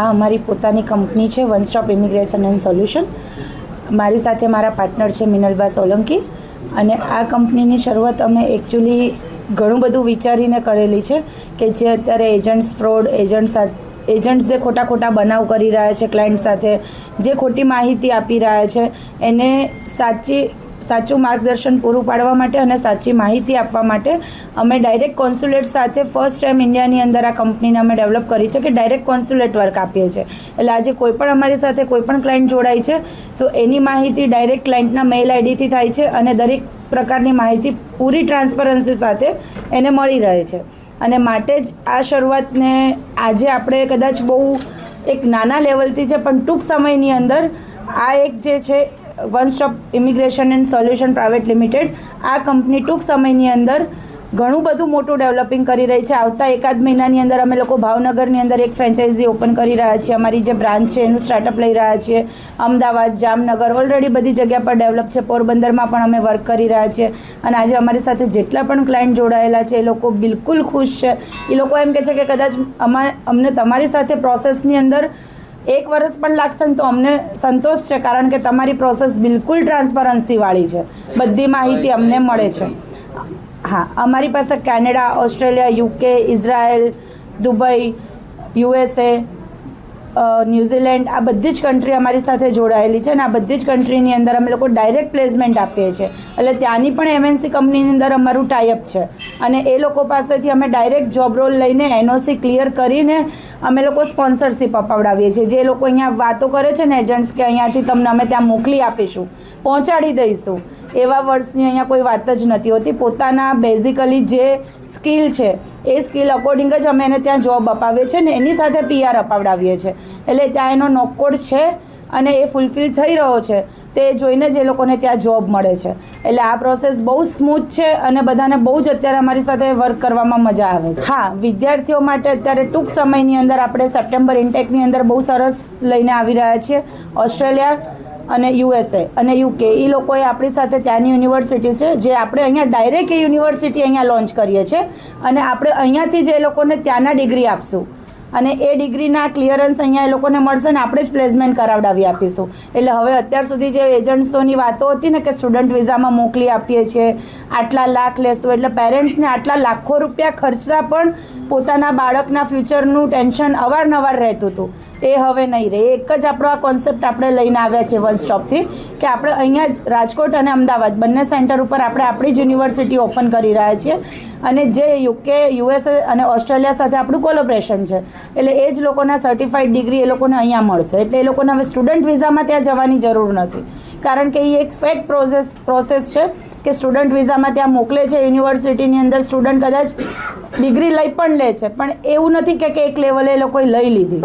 આ અમારી પોતાની કંપની છે one stop immigration and solution. મારી સાથે મારા પાર્ટનર છે મિનલબા સોલંકી અને આ કંપનીની શરૂઆત અમે એકચ્યુઅલી ઘણું બધું વિચારીને કરેલી છે કે જે અત્યારે એજન્ટ્સ ફ્રોડ એજન્ટ્સ જે ખોટા બનાવ કરી રહ્યા છે ક્લાયન્ટ સાથે, જે ખોટી માહિતી આપી રહ્યા છે, એને સાચું માર્ગદર્શન પૂરું પાડવા માટે અને સાચી માહિતી આપવા માટે અમે ડાયરેક્ટ કોન્સ્યુલેટ સાથે ફર્સ્ટ ટાઈમ ઇન્ડિયાની અંદર આ કંપનીને અમે ડેવલપ કરી છે કે ડાયરેક્ટ કોન્સ્યુલેટ વર્ક આપીએ છીએ. એટલે આજે કોઈ પણ અમારી સાથે કોઈ પણ ક્લાયન્ટ જોડાય છે તો એની માહિતી ડાયરેક્ટ ક્લાયન્ટના મેઇલ આઈડીથી થાય છે અને દરેક પ્રકારની માહિતી પૂરી ટ્રાન્સપરન્સી સાથે એને મળી રહે છે. અને માટે જ આ શરૂઆતને આજે આપણે કદાચ બહુ એક નાના લેવલથી છે પણ ટૂંક સમયની અંદર આ એક જે છે one stop immigration and solution private limited આ કંપની ટૂંક સમયની અંદર ઘણું બધું મોટું ડેવલપિંગ કરી રહી છે. આવતા એકાદ મહિનાની અંદર અમે લોકો ભાવનગરની અંદર એક ફ્રેન્ચાઇઝી ઓપન કરી રહ્યા છીએ. અમારી જે બ્રાન્ચ છે એનું સ્ટાર્ટઅપ લઈ રહ્યા છીએ. અમદાવાદ, જામનગર ઓલરેડી બધી જગ્યા પર ડેવલપ છે. પોરબંદરમાં પણ અમે વર્ક કરી રહ્યા છીએ અને આજે અમારી સાથે જેટલા પણ ક્લાયન્ટ જોડાયેલા છે એ લોકો બિલકુલ ખુશ છે. એ લોકો એમ કહે છે કે કદાચ અમને તમારી સાથે પ્રોસેસની અંદર 1 વર્ષ પણ લાગશે ને તો અમને સંતોષ છે, કારણ કે તમારી પ્રોસેસ બિલકુલ ટ્રાન્સપરન્સીવાળી છે. બધી માહિતી અમને મળે છે. હા, અમારી પાસે Canada, Australia, UK, Israel, Dubai, USA, New Zealand આ બધી જ કન્ટ્રી અમારી સાથે જોડાયેલી છે અને આ બધી જ કન્ટ્રીની અંદર અમે લોકો ડાયરેક્ટ પ્લેસમેન્ટ આપીએ છીએ. એટલે ત્યાંની પણ MNC કંપનીની અંદર અમારું ટાઈઅપ છે અને એ લોકો પાસેથી અમે ડાયરેક્ટ જોબ રોલ લઈને NOC ક્લિયર કરીને અમે લોકો સ્પોન્સરશિપ અપાવડાવીએ છીએ. જે લોકો અહીંયા વાતો કરે છે ને એજન્ટ્સ કે અહીંયાથી તમને અમે ત્યાં મોકલી આપીશું, પહોંચાડી દઈશું, એવા વર્ષની અહીંયા કોઈ વાત જ નથી હોતી. પોતાના બેઝિકલી જે સ્કિલ છે એ સ્કિલ અકોર્ડિંગ જ અમે એને ત્યાં જોબ અપાવીએ છીએ ને એની સાથે PR અપાવડાવીએ છીએ. એટલે ત્યાં એનો નોકકોડ છે અને એ ફૂલફિલ થઈ રહ્યો છે તે જોઈને જ એ લોકોને ત્યાં જોબ મળે છે. એટલે આ પ્રોસેસ બહુ સ્મૂથ છે અને બધાને બહુ જ અત્યારે અમારી સાથે વર્ક કરવામાં મજા આવે છે. હા, વિદ્યાર્થીઓ માટે અત્યારે ટૂંક સમયની અંદર આપણે સપ્ટેમ્બર ઇન્ટેકની અંદર બહુ સરસ લઈને આવી રહ્યા છીએ. ઓસ્ટ્રેલિયા અને USA અને UK એ લોકોએ આપણી સાથે ત્યાંની યુનિવર્સિટી છે જે આપણે અહીંયા ડાયરેક્ટ એ યુનિવર્સિટી અહીંયા લોન્ચ કરીએ છીએ અને આપણે અહીંયાથી જ એ લોકોને ત્યાંના ડિગ્રી આપશું અને એ ડિગ્રીના ક્લિયરન્સ અહીંયા એ લોકોને મળશે ને આપણે જ પ્લેસમેન્ટ કરાવડાવી આપીશું. એટલે હવે અત્યાર સુધી જે એજન્ટ્સોની વાતો હતી ને કે સ્ટુડન્ટ વિઝામાં મોકલી આપીએ છીએ, આટલા લાખ લેશું, એટલે પેરેન્ટ્સને આટલા લાખો રૂપિયા ખર્ચતા પણ પોતાના બાળકના ફ્યુચરનું ટેન્શન અવારનવાર રહેતું હતું. એ હવે નહીં રહે. એક જ આપણો આ કોન્સેપ્ટ આપણે લઈને આવ્યા છે વન સ્ટોપથી કે આપણે અહીંયા જ રાજકોટ અને અમદાવાદ બંને સેન્ટર ઉપર આપણે આપણી જ યુનિવર્સિટી ઓપન કરી રહ્યા છીએ અને જે UK, USA અને ઓસ્ટ્રેલિયા સાથે આપણું કોલોબરેશન છે. એટલે એ જ લોકોના સર્ટિફાઈડ ડિગ્રી એ લોકોને અહીંયા મળશે. એટલે એ લોકોને હવે સ્ટુડન્ટ વિઝામાં ત્યાં જવાની જરૂર નથી, કારણ કે એ એક ફેક પ્રોસેસ છે કે સ્ટુડન્ટ વિઝામાં ત્યાં મોકલે છે યુનિવર્સિટીની અંદર. સ્ટુડન્ટ કદાચ ડિગ્રી લઈ પણ લે છે પણ એવું નથી કે એક લેવલે એ લોકોએ લઈ લીધી.